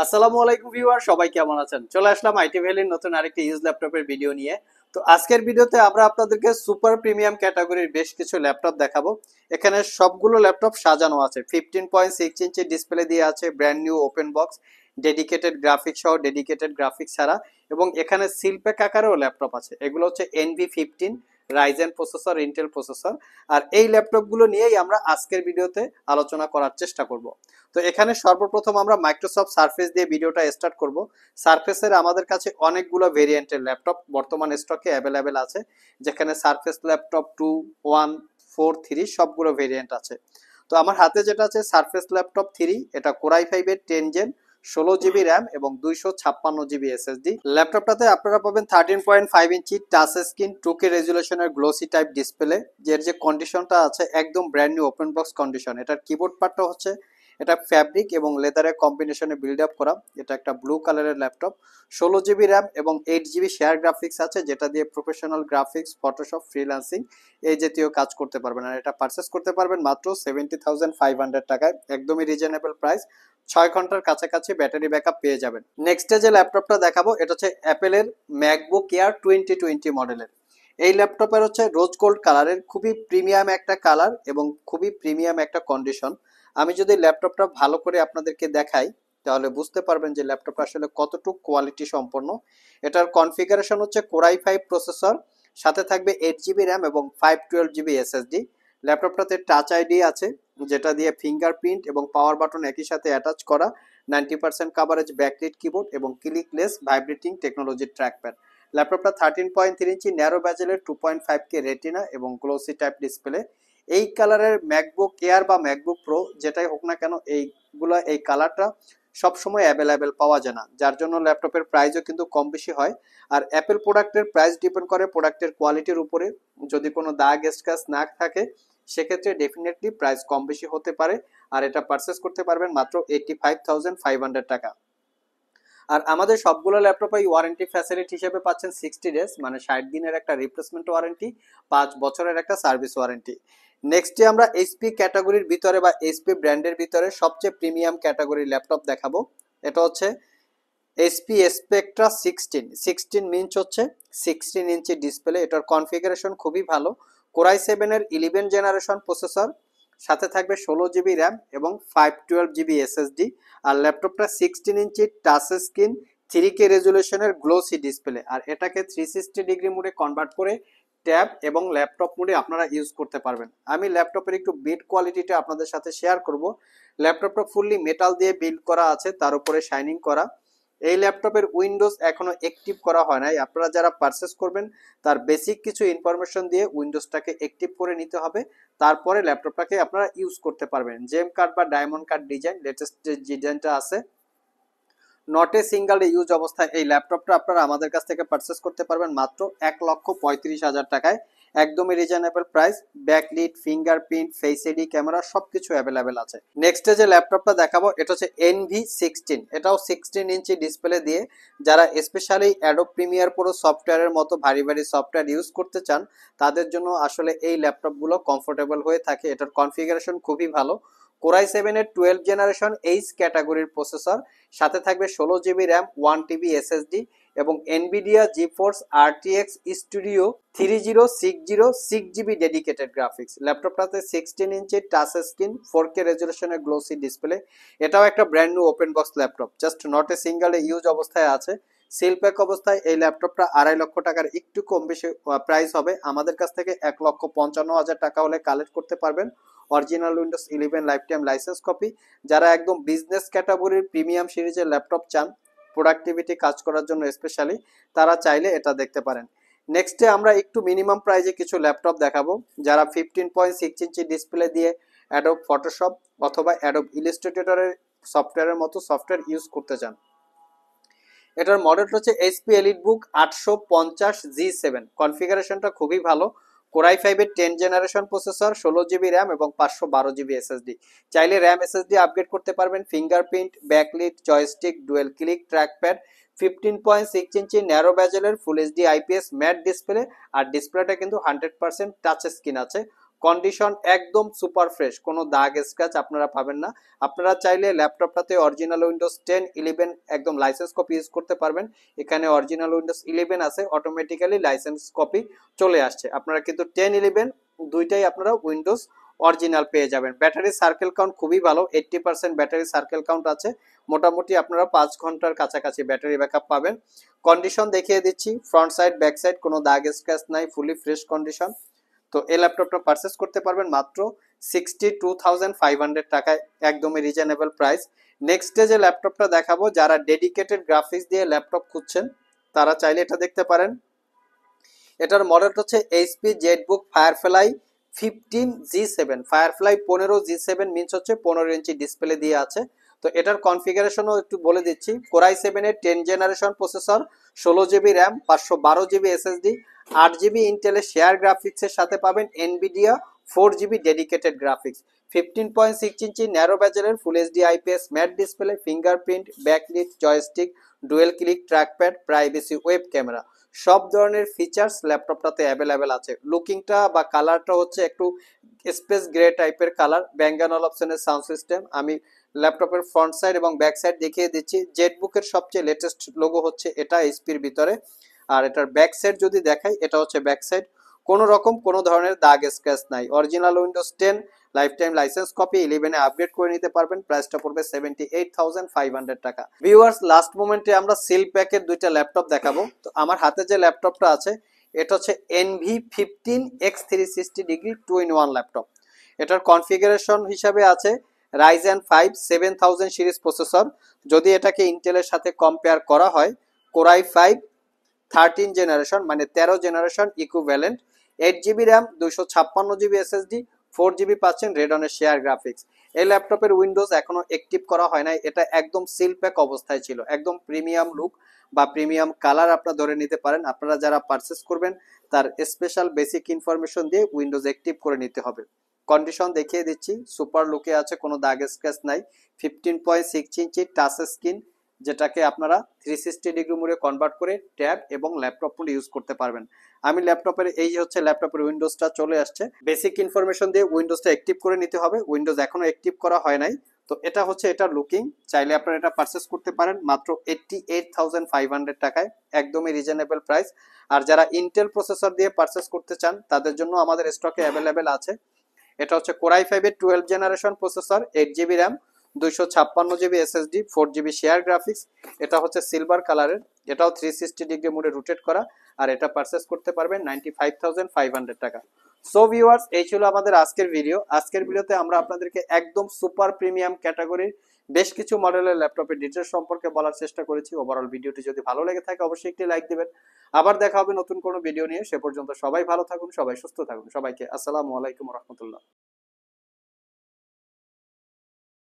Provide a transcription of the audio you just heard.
আসসালামু আলাইকুম ভিউয়ার, সবাই কেমন আছেন? চলে আসলাম আইটি ভ্যালির নতুন আরেকটি ইউজ ল্যাপটপের ভিডিও নিয়ে। তো আজকের ভিডিওতে আমরা আপনাদেরকে সুপার প্রিমিয়াম ক্যাটাগরির বেশ কিছু ল্যাপটপ দেখাবো। এখানে সবগুলো ল্যাপটপ সাজানো আছে, 15.6 ইঞ্চি ডিসপ্লে দিয়ে আছে, brand new open box, dedicated graphics সহ, ডেডিকেটেড গ্রাফিক্স ছাড়া, এবং এখানে সিলপ্যাক আকারেও ল্যাপটপ আছে। এগুলো হচ্ছে NV15 Ryzen processor, Intel processor. আর এই ল্যাপটপগুলো নিয়েই আমরা আজকের ভিডিওতে আলোচনা করার চেষ্টা করব। তো এখানে সর্বপ্রথম আমরা মাইক্রোসফট সারফেস দিয়ে ভিডিওটা স্টার্ট করব। সারফেসের আমাদের কাছে অনেকগুলো ভেরিয়েন্টের ল্যাপটপ বর্তমান স্টকে অ্যাভেলেবেল আছে, যেখানে সারফেস ল্যাপটপ 2, 1, 4, 3 সবগুলো ভেরিয়েন্ট আছে। তো আমার হাতে যেটা আছে সারফেস ল্যাপটপ 3, এটা কোরাই 5-এর 10 জেন, 16 জিবি র্যাম এবং 256 জিবি এসএসডি। ল্যাপটপটাতে আপনারা পাবেন 13.5 ইঞ্চি টাচ স্ক্রিন, 2K রেজুলেশনের গ্লোসি টাইপ ডিসপ্লে। এর যে কন্ডিশনটা আছে একদম brand new open box condition. এটার কিবোর্ড পার্টটা হচ্ছে এটা ফ্যাব্রিক এবং লেদারের কম্বিনেশনে বিল্ড আপ করা। এটা একটা ব্লু কালারের ল্যাপটপ। 16 জিবি র্যাম এবং 8 জিবি শেয়ার গ্রাফিক্স আছে, যেটা দিয়ে প্রফেশনাল গ্রাফিক্স, ফটোশপ, ফ্রিল্যান্সিং এই জাতীয় কাজ করতে পারবেন। আর এটা পারচেস করতে পারবেন মাত্র 70,500 টাকায়, একদমই রিজনেবল প্রাইস। 6 ঘন্টার কাছাকাছি ব্যাটারি ব্যাকআপ পেয়ে যাবেন। নেক্সটে যে ল্যাপটপটা দেখাবো এটা হচ্ছে অ্যাপেলের ম্যাকবুক এয়ার 2020 মডেলের। এই ল্যাপটপের হচ্ছে রোজ গোল্ড কালারের, খুবই প্রিমিয়াম একটা কালার এবং খুবই প্রিমিয়াম একটা কন্ডিশন। আমি যদি ল্যাপটপটা ভালো করে আপনাদেরকে দেখাই তাহলে বুঝতে পারবেন যে ল্যাপটপটা আসলে কতটুকু কোয়ালিটি সম্পন্ন। এটার কনফিগারেশন হচ্ছে কোরাই 5 প্রসেসর, সাথে থাকবে 8 জিবি র্যাম এবং 512 জিবি এসএসডি। ল্যাপটপটাতে টাচ আইডি আছে, যেটা দিয়ে ফিঙ্গারপ্রিন্ট এবং পাওয়ার বাটন একই সাথে অ্যাটাচ করা, 90% কাভারেজ ব্যাকলিট কিবোর্ড এবং ক্লিকলেস ভাইব্রেটিং টেকনোলজির ট্র্যাকপ্যাড। ল্যাপটপটা 13.3 ইঞ্চি ন্যারো ব্যাজেলের 2.5K রেটিনা এবং গ্লোসি টাইপ ডিসপ্লে। এই কালারের ম্যাকবুক এয়ার বা ম্যাকবুক প্রো যেটাই হোক না কেন, এই কালারটা সবসময় অ্যাভেলেবেল পাওয়া যায় না, যার জন্য ল্যাপটপের প্রাইসও কিন্তু কম বেশি হয়। আর অ্যাপেল প্রোডাক্টের প্রাইস ডিপেন্ড করে প্রোডাক্টের কোয়ালিটির উপরে। যদি কোনো দাগ স্ক্র্যাচ না থাকে সেক্ষেত্রে ডেফিনেটলি প্রাইস কম বেশি হতে পারে। আর এটা পারচেস করতে পারবেন মাত্র 85,500 টাকা। আর আমাদের সবগুলো ল্যাপটপে ওয়ারেন্টি ফ্যাসিলিটি হিসেবে পাচ্ছেন 60 ডেজ, মানে 60 দিনের একটা রিপ্লেসমেন্ট ওয়ারেন্টি, 5 বছরের একটা সার্ভিস ওয়ারেন্টি। নেক্সটে আমরা এইচপি ক্যাটাগরির ভিতরে বা এইচপি ব্র্যান্ডের ভিতরে সবচেয়ে প্রিমিয়াম ক্যাটাগরির ল্যাপটপ দেখাবো। এটা হচ্ছে এইচপি স্পেকট্রা 16 ইঞ্চ হচ্ছে 16 ইঞ্চি ডিসপ্লে। এটার কনফিগারেশন খুবই ভালো। কোরাই 7-এর 11 জেনারেশন প্রসেসর, সাথে থাকবে 16 জিবি র্যাম এবং 512 জিবি এসএসডি। আর ল্যাপটপটা 16 ইঞ্চি টাচ স্ক্রিন, 3K রেজুলেশনের গ্লোসি ডিসপ্লে। আর এটাকে 360 ডিগ্রি মোডে কনভার্ট করে ট্যাব এবং ল্যাপটপ মোডে আপনারা ইউজ করতে পারবেন। আমি ল্যাপটপের একটু বিল্ড কোয়ালিটিটা আপনাদের সাথে শেয়ার করব। ল্যাপটপটা ফুললি মেটাল দিয়ে বিল্ড করা আছে, তার উপরে শাইনিং করা। এই ল্যাপটপের উইন্ডোজ এখনো অ্যাক্টিভ করা হয় নাই। আপনারা যারা পারচেস করবেন তার বেসিক কিছু ইনফরমেশন দিয়ে উইন্ডোজটাকে অ্যাক্টিভ করে নিতে হবে, তারপরে ল্যাপটপটাকে আপনারা ইউজ করতে পারবেন। জেম কার্ড বা ডায়মন্ড কার্ড ডিজাইন, লেটেস্ট যে ডিজাইনটা আছে, নট এ সিঙ্গেল ইউজ অবস্থায় এই ল্যাপটপটা আপনারা আমাদের কাছ থেকে পারচেস করতে পারবেন মাত্র 1,35,000 টাকায়, একদমই reasonable price. Backlit, fingerprint, face ID, camera সবকিছু অ্যাভেলেবেল আছে। নেক্সটে যে ল্যাপটপটা দেখাবো এটা হচ্ছে NV16। এটাও 16 ইঞ্চি ডিসপ্লে দিয়ে যারা স্পেশালি অ্যাডোব প্রিমিয়ার প্রো সফটওয়্যারের মতো ভারী ভারী সফটওয়্যার ইউজ করতে চান তাদের জন্য আসলে এই ল্যাপটপগুলো কমফোর্টেবল হয়ে থাকে। এটার কনফিগারেশন খুবই ভালো। কোরাই 7-এর 12 জেনারেশন এইচ ক্যাটাগরির প্রসেসর, সাথে থাকবে 16 জিবি র্যাম, 1 TB এসএসডি এবং Nvidia GeForce RTX studio 3060 6 GB dedicated graphics. ল্যাপটপটাতে 16 ইঞ্চি টাচ স্ক্রিন, 4K রেজুলেশনের গ্লোসি ডিসপ্লে। এটাও একটা brand new open box laptop, just not a single use অবস্থায় আছে। সিল প্যাক অবস্থায় এই ল্যাপটপটা 2.5 লক্ষ টাকার একটু কম বেশি প্রাইস হবে। আমাদের কাছ থেকে 1,55,000 টাকা হলে কালেক্ট করতে পারবেন original Windows 11 life time licence copy. যারা একদম বিজনেস ক্যাটাগরির প্রিমিয়াম সিরিজের ল্যাপটপ চান প্রোডাক্টিভিটি কাজ করার জন্য স্পেশালি, তারা চাইলে এটা দেখতে পারেন। নেক্সটে আমরা একটু মিনিমাম প্রাইজে কিছু ল্যাপটপ দেখাবো। যারা 15.6 ইঞ্চি ডিসপ্লে দিয়ে অ্যাডোব ফটোশপ অথবা অ্যাডোব ইলাস্ট্রেটরের সফটওয়্যারের মতো সফটওয়্যার ইউজ করতে চান, এটার মডেলটা হচ্ছে এইচপি এলিটবুক 850G7। কনফিগারেশনটা খুবই ভালো। কোরাই 5-এর 10 জেনারেশন প্রসেসর, 16 জিবি র্যাম এবং 512 জিবি এসএসডি। চাইলে র্যাম এসএসডি আপগ্রেড করতে পারবেন। Fingerprint, backlit, joystick, dual click trackpad, 15.6 inch narrow ব্যাজেলের full HD IPS matte display. আর ডিসপ্লেটা কিন্তু 100% টাচ স্ক্রিন আছে। কন্ডিশন একদম সুপার ফ্রেশ, কোনো দাগ স্ক্র্যাচ আপনারা পাবেন না। আপনারা চাইলে ল্যাপটপটাতে অরিজিনাল উইন্ডোজ 10 11 একদম লাইসেন্স কপি ইউজ করতে পারবেন। এখানে অরিজিনাল উইন্ডোজ 11 আছে, অটোমেটিক্যালি লাইসেন্স কপি চলে আসছে। আপনারা কিন্তু 10 11 দুইটাই আপনারা উইন্ডোজ অরিজিনাল পেয়ে যাবেন। ব্যাটারি সার্কেল কাউন্ট খুবই ভালো, 80% ব্যাটারি সার্কেল কাউন্ট আছে। মোটামুটি আপনারা 5 ঘন্টার কাছাকাছি ব্যাটারি ব্যাকআপ পাবেন। কন্ডিশন দেখিয়ে দিচ্ছি, ফ্রন্ট সাইড ব্যাক সাইড কোনো দাগ স্ক্র্যাচ নাই, ফুলি ফ্রেশ কন্ডিশন। তো এই ল্যাপটপটা পারচেস করতে পারবেন মাত্র 62,500 টাকায়, একদমই রিজনেবল প্রাইস। নেক্সটে যে ল্যাপটপটা দেখাবো, যারা ডেডিকেটেড গ্রাফিক্স দিয়ে ল্যাপটপ খুঁজছেন তারা চাইলে এটা দেখতে পারেন। এটার মডেলটা হচ্ছে HP Jetbook firefly 15G7। Firefly 15G7 means হচ্ছে 15 ইঞ্চি ডিসপ্লে দিয়ে আছে। তো এটার কনফিগারেশনও একটু বলে দিচ্ছি। কোরাই 7 এর 10 generation processor, 16GB RAM, 512GB SSD, 8GB ইন্টেলের শেয়ার গ্রাফিক্সের সাথে পাবেন Nvidia 4GB dedicated graphics, 15.6 inch narrow ব্যাজেলের full HD IPS matte display, fingerprint, backlit, joystick, dual click trackpad, privacy web camera, সব ধরনের ফিচার্স ল্যাপটপটাতে অ্যাভেলেবেল আছে। লুকিংটা বা কালারটা হচ্ছে একটু স্পেস গ্রে টাইপের কালার, ব্যাঙ্গান অপশনের সাউন্ড সিস্টেম। আমি ল্যাপটপের ফ্রন্ট সাইড এবং ব্যাক সাইড দেখিয়ে দিচ্ছি। জেটবুকের সবচেয়ে লেটেস্ট লোগো হচ্ছে এটা এইচপির ভিতরে। আর এটার ব্যাক সাইড যদি দেখাই, এটা হচ্ছে ব্যাক সাইড, কোনো রকম কোনো ধরনের দাগ স্ক্র্যাচ নাই। Original Windows 10 life time licence copy, 11 এ আপগ্রেড করে নিতে পারবেন। প্রাইসটা পড়বে 78,500 টাকা। ভিউয়ার্স, লাস্ট মোমেন্টে আমরা সিল প্যাকের দুইটা ল্যাপটপ দেখাবো। তো আমার হাতে যে ল্যাপটপটা আছে এটা হচ্ছে NV15X360° 2-in-1 ল্যাপটপ। এটার কনফিগারেশন হিসাবে আছে Ryzen 5 7000 সিরিজ প্রসেসর। যদি এটাকে ইন্টেলের সাথে কম্পেয়ার করা হয়, কোরাই 5 13 জেনারেশন মানে 13 generation equivalent, 8GB RAM, 256GB SSD, 4GB পাচ্ছেন রেডনের শেয়ার গ্রাফিক্স। এই ল্যাপটপের উইন্ডোজ এখনো অ্যাক্টিভ করা হয় নাই, এটা একদম সিল প্যাক অবস্থায় ছিল। একদম প্রিমিয়াম লুক বা প্রিমিয়াম কালার আপনারা ধরে নিতে পারেন। আপনারা যারা পারচেস করবেন তার স্পেশাল বেসিক ইনফরমেশন দিয়ে উইন্ডোজ অ্যাক্টিভ করে নিতে হবে। কন্ডিশন দেখিয়ে দিচ্ছি, সুপার লুকে আছে, কোনো দাগ স্ক্র্যাচ নাই। 15.6 ইঞ্চি টাচ স্ক্রিন, যেটাকে আপনারা 360° মোডে কনভার্ট করে ট্যাব এবং ল্যাপটপ মোডে ইউজ করতে পারবেন। আমি ল্যাপটপের এই হচ্ছে ল্যাপটপের উইন্ডোজটা চলে আসছে। বেসিক ইনফরমেশন দিয়ে উইন্ডোজটা অ্যাক্টিভ করে নিতে হবে। উইন্ডোজ এখনো অ্যাক্টিভ করা হয় নাই। তো এটা হচ্ছে এটা লুকিং। চাইলে আপনারা এটা পারচেস করতে পারেন মাত্র 88,500 টাকায়, একদমই রিজনেবল প্রাইস। আর যারা ইন্টেল প্রসেসর দিয়ে পারচেস করতে চান তাদের জন্য আমাদের স্টকে অ্যাভেলেবেল আছে। এটা হচ্ছে কোরাই 5 এর 12 generation processor, 8GB RAM, 256GB SSD, 4GB share graphics. এটা হচ্ছে সিলভার কালারের, এটাও 360° মোডে রোটেট করা। আর এটা পারচেস করতে পারবেন 95,500 টাকা। সো ভিউয়ার্স, এই ছিল আমাদের আজকের ভিডিও। আজকের ভিডিওতে আমরা আপনাদেরকে একদম সুপার প্রিমিয়াম ক্যাটাগরির বেশ কিছু মডেলের ল্যাপটপের ডিটেলস সম্পর্কে বলার চেষ্টা করেছি। ওভারঅল ভিডিওটি যদি ভালো লেগে থাকে অবশ্যই একটি লাইক দিবেন। আবার দেখা হবে নতুন কোনো ভিডিও নিয়ে। সে পর্যন্ত সবাই ভালো থাকুন, সবাই সুস্থ থাকুন। সবাইকে আসসালামু আলাইকুম ওয়া রাহমাতুল্লাহ।